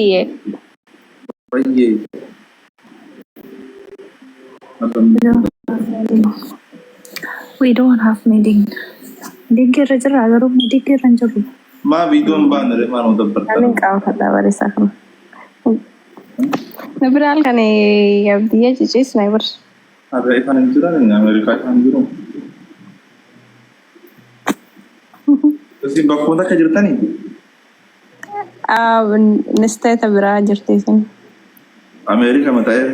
kiyye. Baay'ee. We don't have meeting. Digger jira garuu digger kan jiru. Maa viidiyoon baanere maan wanta bartaa. Amin qaanfadhaa barisaa kana. Nabiraal kan yabdiyya cicis na bar. Har'a ifaan hin jiran inni Ameerikaa ifaan hin jiru. Isin bakkoota akka jirtanii? Nisteeta biraa jirti isin. Ameerikaa mata'ee.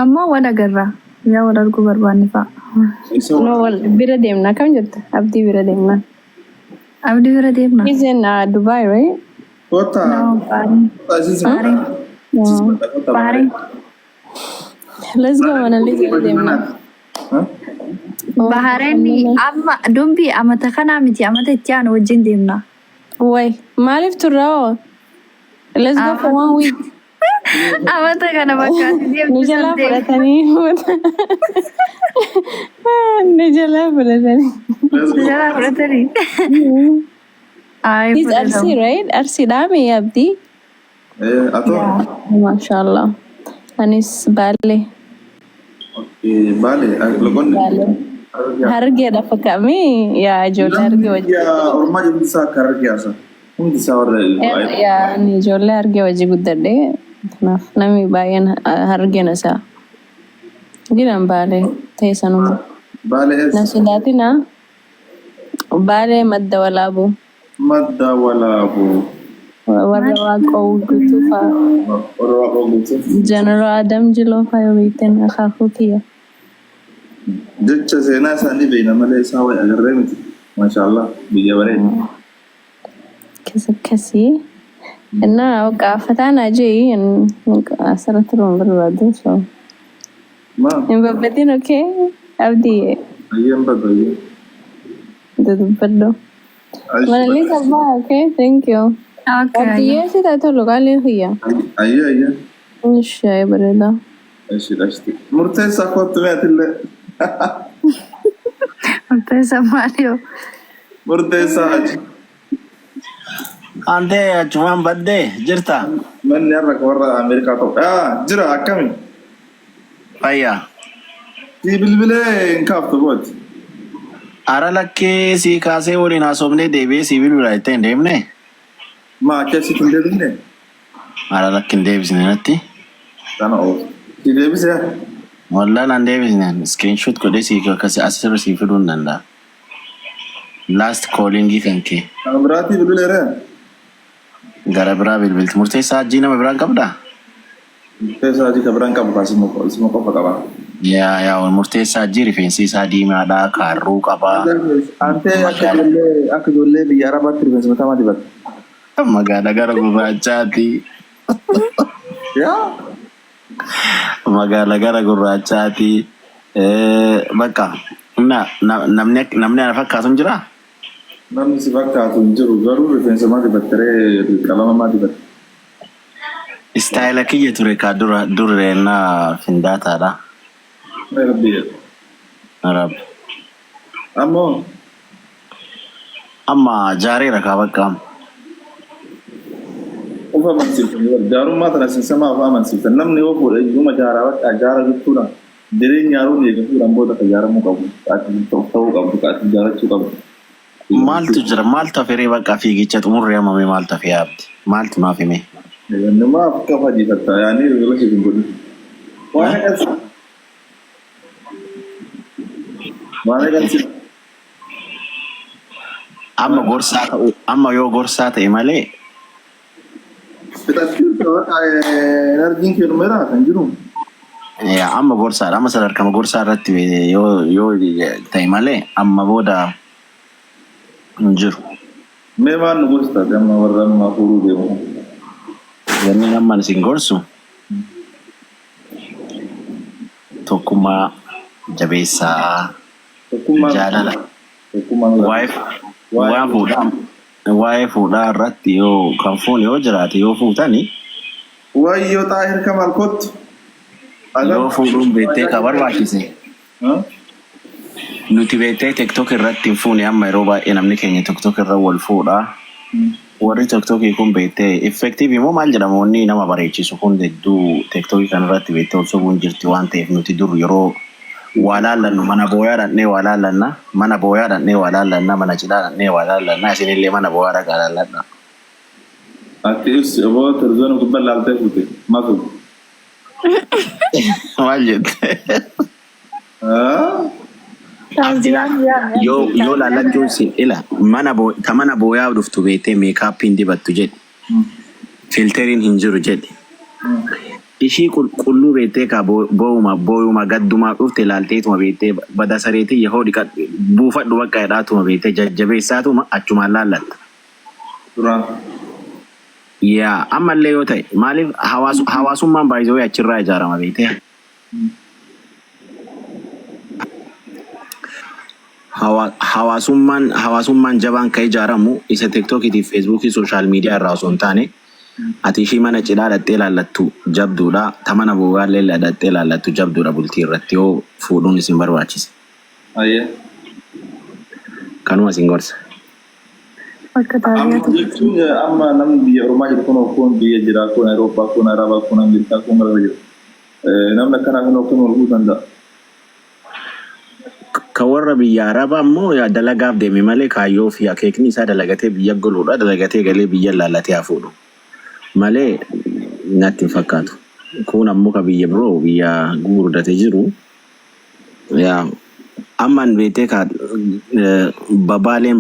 Amma wal agarra. Yaa wal arguu barbaanne fa'a. No, bira deemna kam jirta? Abdii bira deemna. Abdii bira deemna. He's in Dubai, right? Kota. No, Bahrain. Let's go on a little deemna. Bahrain amma dumbi amata kana miti amata itti aanu wajjin deemna. Wai, maalif turraa? Let's go for 1 week. Amata kana bakka deemna. Nijala fudhatanii. Nijala fudhatanii. He's Arsi, right? Arsi dami Abdi. Atau? MashaAllah. Anis Bale. Okay, Bale. Lokon. Bale. Harga dapat kami ya ijoollee harga wajji. Ya, ormaa jadi bisa harga asa. Hundi isaa warra. Ya, ni ijoollee harga wajji guddadhe. Kanaaf namni baay'een hargina isaa. Gidan Bale teessanuma. Bale es. Na sodaatina. Bale madda walaabu. Madda walaabu. Warra waaqoo guutuufa. Warra waaqoo guutuuf. General Adam Jiloo fayyoo beektan akaakuu kiyya. Jecha seenaa isaanii beekna malee isaa wayi agarree miti. Maashaallah biyya bareeda. Kasii. Innaa gaafataan ajee asirratti roon barbaadu so. Maa? Hin babbatin okay? Abdii. Ayyeen badayye. Dudubbaddo. Malalii sabbaa okay? Thank you. Okay. Abdiyyee si taatoo lugaalee huyyaa. Ayyee. Ishee bareeda. Ashti. Murteessaa kootu meetillee. Murteessaa maaliyo? Murteessaa achi. Ante achumaan baddee jirta? Manni har'a warra Ameerikaa ta'u. Jira akkami? Fayyaa. Si bilbilee hin kaaftu booti. Ara lakkee si kaasee waliin haasofnee deebi'ee si bilbilaa itti hin deemne? Maa akkasitti hin deebisne? Ara lakki hin deebisne natti? Kana oofu. Si deebisee? Wallaan an deebisne. Screenshot godhee si akkasii asirra si fiduu hin danda'a. Last callingii kan kee. Kana biraatii bilbileeree? Gara biraa bilbilti. Murteessaa ajjii nama biraan qabdaa? Murteessaa ajii ka biraan qabu kaasuma qofa qaba. Yaa murteessaa ajjii rifeensi isaa diimaadhaa kaarruu qabaa. Antee akka ijoollee biyya Arabaatti rifeensi mataa maa dibata? Magaalaa gara gurraachaati. Yaa? Magaalaa gara gurraachaati. Bakka namni ana fakkaatu hin jiraa? Namni si fakkaatu hin jiru garuu rifeensa maa dibattaree qalama maa dibatta? Istaayila kiyya ture ka durreennaa findaataadha. Rabbi. Arab. Ammoo? Amma jaareera kaa bakka. Of amansiiftan jaarummaa tana sinsamaa of amansiiftan namni yoo fuudhe iyyuma jaaraa bakka jaara jechuudha. Jireenya yaaruun eeggatuudhaan booda ka jaaramuu qabu. Ta'uu qabdu kaati jaarachuu qabdu. Maaltu jira? Maaltu afirii bakka fiigicha xumurree hammamee maaltu afee yaabdi? Maaltu maaf hime? Namaaf qafa jifatta yaanii yeroo si hin godhu. Waan agarsi. Waan agarsi. Amma yoo gorsaa ta'e malee. Fitachuun energiin kee dhumeera kan jiru. Amma gorsaadha. Amma sadarkama gorsaa irratti yoo ta'e malee amma booda hin jiru. Mee maal nu gorsitaa amma warra ammaa fuudhuu deemu? Wanni amma isin gorsu tokkummaa jabeessaa jaalala waa'ee fuudhaa irratti yoo kan fuun yoo jiraate yoo fuutani wayyoo Xaahir Kamal kottu yoo fuudhuun beektee ka barbaachise nuti beektee tiktok irratti hin fuune amma yeroo baay'ee namni keenya tiktok irra wal fuudhaa warri tiktokii kun beektee effektiiv immoo maal jedhamoonni nama bareechisu kun hedduu tiktokii kanarratti beektee osoo bu'uun jirti waan ta'eef nuti dur yeroo waa laallannu mana booyaa dhannee waa laallanna mana booyaa dhannee waa laallanna mana cidhaa dhannee waa laallanna isinillee mana booyaa dhaqaa laalladha. Ati ibsi oboo televiziyoona gubbaa laaltee fuute maatu. Maal jette? Yoo laallachuun si ila mana booyaa dhuftu beektee meekaappiin dibattu jedhe filteriin hin jiru jedhe. Ishii qulqulluu beektee ka booyuma gaddumaa dhufte laalteetuma beektee badasareetii yeroo buufadhu bakka jedhaatuma beektee jajjabeessaatuma achumaan laallatta. Duraan. Yaa ammallee yoo ta'e maaliif hawaasummaan baay'ee achirraa ijaarama beektee. Hawaasummaan jabaan kan ijaaramu isa tiktokii feesbuukii sooshaal miidiyaa irraa osoo hin taane ati ishii mana cidhaa dhattee laallattu jabduudha ta mana boogaallee dhattee laallattu jabduudha bultii irratti yoo fuudhuun isin barbaachise. Kanuma isin gorsa. Amma namni biyya Oromaa jiru kun biyya jiraa kun Awurooppaa kun Arabaa kun Ameerikaa kun gara jiru. Namni akkanaa kun walhuu danda'a. Ka warra biyya Arabaa immoo dalagaaf deeme malee kaayyoo fi akeekni isaa dalagatee biyya goluudha dalagatee galee biyya laallatee hafuudhu. Malee natti hin fakkaatu. Kun ammoo ka biyya biroo biyya gurguddatee jiru. Yaa amman beektee ka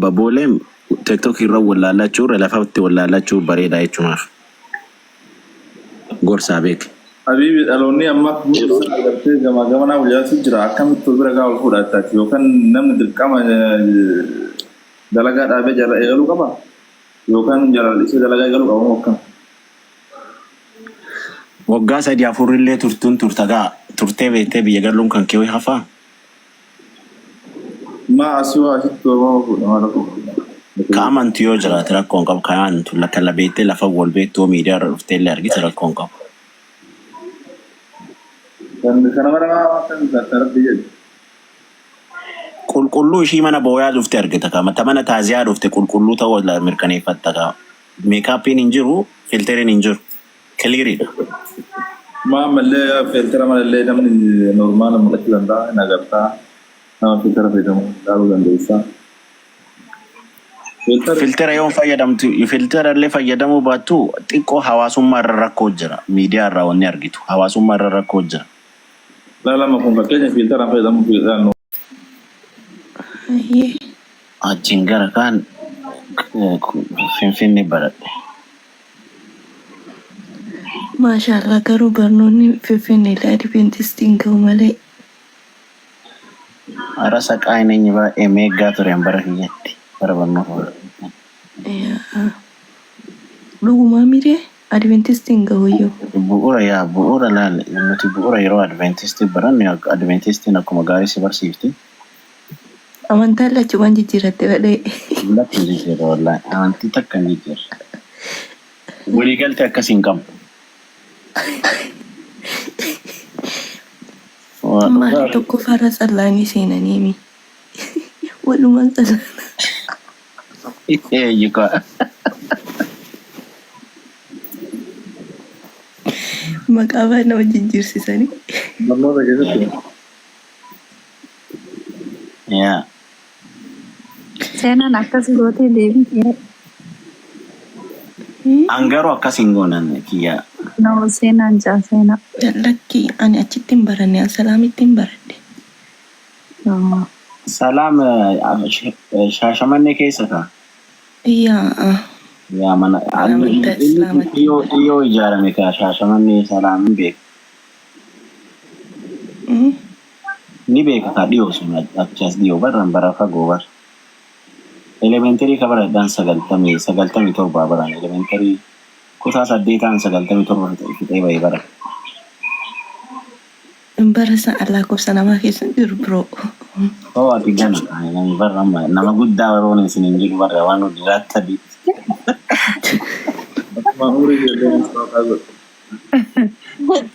babooleen TikTok irra wallaallachuu lafatti wallaallachuu bareedaa jechuumaaf. Gorsaa beek. Habibi dhaloonni amma agartee gamanaa waliyaatu jira akkamitti bira gaa ol fudhataati yookaan namni dirqama dalagaa dhaabee jala eegaluu qaba yookaan jalallisee dalagaa eegaluu qaba moo akkam? Waggaa 3-4 illee turtee beektee biyya galuun kan kee hafaa? Maa asii waa asitti oromoo fuudhamaa tokko. Ka amantu yoo jiraate rakkoon qabu ka amantu lakkala beektee lafa wal beektoo miidiyaa irra dhuftee illee argite rakkoon qabu. Kana mara kan tarbii jedhu. Qulqulluu ishii mana booyaa dhufte argita ka mana taaziyaa dhufte qulqulluu ta'uu mirkaneeffatta ka meekaappiin hin jiru filteriin hin jiru kiliiriidha. Maa mallee filtera malee namni normaala mul'achuu danda'a hin agartaa nama filtera fayyadamu dhaaluu dandeessaa. Filtera yoo fayyadamtu filtera illee fayyadamuu baattu xiqqoo hawaasummaa irra rakkoo jira miidiyaa irraa wanni argitu hawaasummaa irra rakkoo jira. Lama kun fakkeenya filtera fayyadamu filtera. Achiin gara kaan Finfinnee baradhe. Maashaallah garuu barnoonni Finfinnee Adventistiin ga'u malee. Ara saqaa inni baay'ee meeggaa tureen bara kiyyatti bara barnoota. Dhugumaa miree Adventistiin ga'uyyoo. Bu'uura laal nuti bu'uura yeroo Adventistii baranne Adventistiin akkuma gaarii si barsiifti. Amantaan lachumaan jijjiiratte badhee. Lakki jijjiirra wallaahi amantii takka hin jijjiirra. Waliigaltee akkasiin qabu. Maali tokko farra tsallaanii seenaniimi. Walumaan tsallaan. Eeyyika. Maqaa baay'ee nama jijjiirsisanii. Barnoota keessatti. Yaa. Seenaan akkas gootee deemtee. Angaruu akkasiin goonan kiyyaa. No, seenaan jaa seenaa. Lakki ani achitti hin baranne Salaamitti hin baradhe. Salaam Shaashamannee keessa kaa? Yaa. Yaa mana dhiyoo ijaarame kaa Shaashamannee Salaam hin beeku. Ni beeka kaa dhiyoo sun achas dhiyoo barran bara fagoo bara. Elementarii ka baradhaan 97 baran elementarii kutaa 8 fixee bahee bara. Barasa lakkoofsa namaa keessa jiru biroo. Ati gana barra nama guddaa baroon isin hin jiru barra waan nuti jiraata di.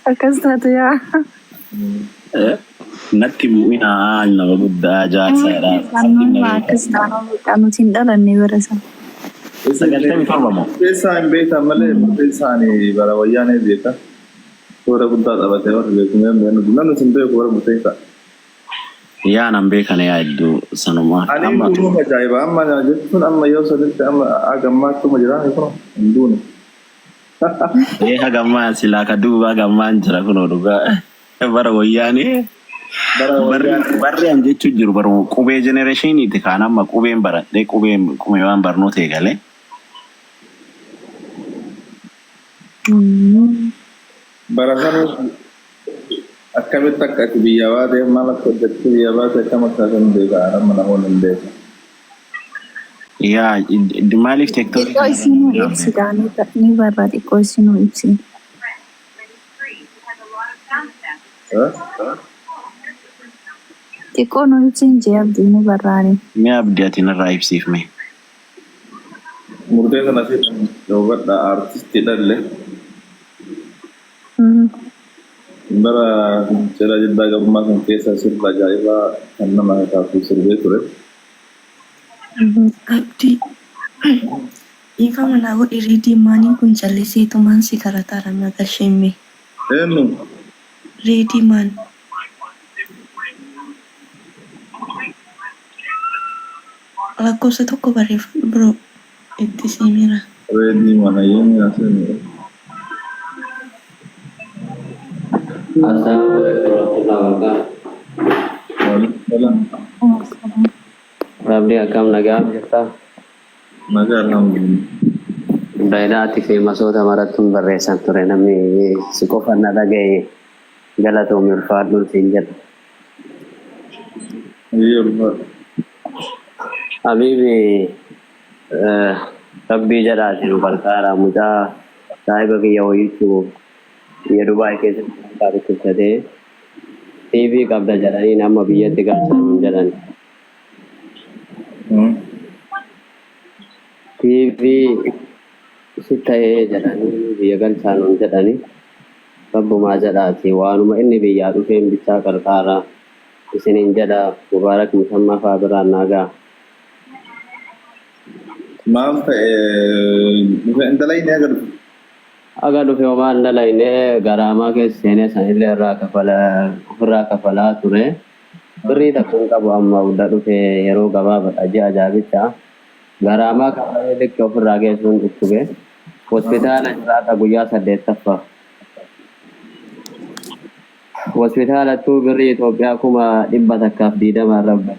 Akkas taatu yaa. Natti bu'inaa nama guddaa jaarsaadha. Akkas taanu nuti hin dhalanne barasa. Sagaltamii torba moo? Murteessaa hin beekan malee murteessaan bara wayyaanee beeka. Toora guddaa taphatee warra beekumee hin beeknu. Namni sin beeku bara murteessaa. Yaa nan beekan yaa iddoo sanumaa. Ani duuba ajaa'iba amma jechuun amma yoo saditti amma agammaatuma jiraan kun hin duune. Hagammaa silaa ka duuba hagammaan jira kunoo dhugaa bara wayyaanee. Barri an jechuun jiru baru qubee jenereeshiniiti kaan amma qubeen baradhee qubee waan barnoota eegalee. Bara sana akkamitti akka ati biyya baatee maal akka hojjettee biyya baatee akkam akka kan beekaa amma namoonni hin beekan. Yaa maaliif teektoon Xiqqoo isinuu ibsitaa ni barra xiqqoo isinuu ibsin. Xiqqoo nu ibsin jee abdii ni barraani. mee abdii ati narraa ibsiifme. Murtee sana fi dhoogadha aartistii dhalle bara jala jiddaa gabummaa kan keessa sirba ajaa'ibaa kan nama taasisu sirbee ture. Abdii dhiifama naa godhi reedii maanii kun calliseetumaan si karataara nagalsheemme. Eenyu Reedii maan lakkoofsa tokko barreeffadhu biroo itti siimira. reedii mana yemmi asemi. Rabbi akam nagam jirta. Nagaa alhamdulillah. Dainaati fi masoota marattuun barreessan ture namni si qofa na dhagaye galatoom ulfaadhuun siin jedha. Habibi rabbii jedhaati nu gargaara mucaa saahiba kiyya wayiitu biyya Dubaay keessatti kan dhukkubsatee TV qabda jedhanii nama biyyatti galchan jedhan. TV si ta'ee jedhanii biyya galchan jedhanii rabbumaa jedhaati waanuma inni biyyaa dhufeen bichaa qarqaara isiniin jedha mubaarak musammaa fa'aa biraan naagaa. Maal ta'e intala inni agarru. Aga dhufe homaan dalaynee garaamaa keessa seenee sanillee ofirraa kafalaa ture. Birrii takkuun qabu amma hunda dhufe yeroo gabaabaa ji'a ajaa'ibicha. Garaamaa kafalee liqqa ofirraa geessuun dhukkube. Hospitaala jiraata guyyaa 8ffaa. Hospitaalattuu birrii Itoophiyaa 120 rabba.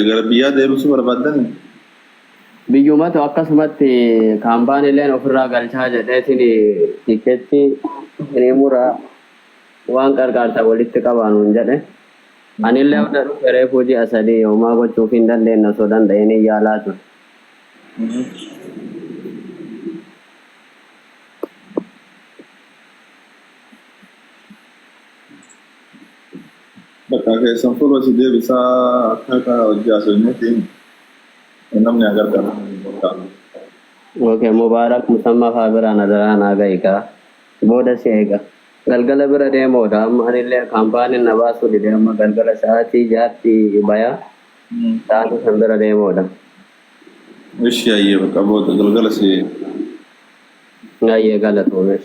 Gara biyyaa deebisuu barbaadan. Biyyumatu akkasumatti kaampaaniileen ofirraa galchaa jedheetiin tikeetti ni mura waan qarqaarsa walitti qabaanuun jedhe. Anillee hunda dhufe reefuu ji'a 3 homaa gochuuf hin dandeenye osoo danda'anii yaalaa ture. Bakka keessan fuula si deebisaa akkaataa hojii asooneetiin namni agargaaru. Okay, mubaarak musammaa fa'aa biraan adaraa naaga eegaa. Booda si eega. Galgala bira deemoodha. Amma anillee kaampaaniin na baasuu dide amma galgala sa'aatii 6tti bayaa. Sa'aatii san bira deemoodha. Ishee ayyee bakka booda galgala si. Ayyee galatoomees.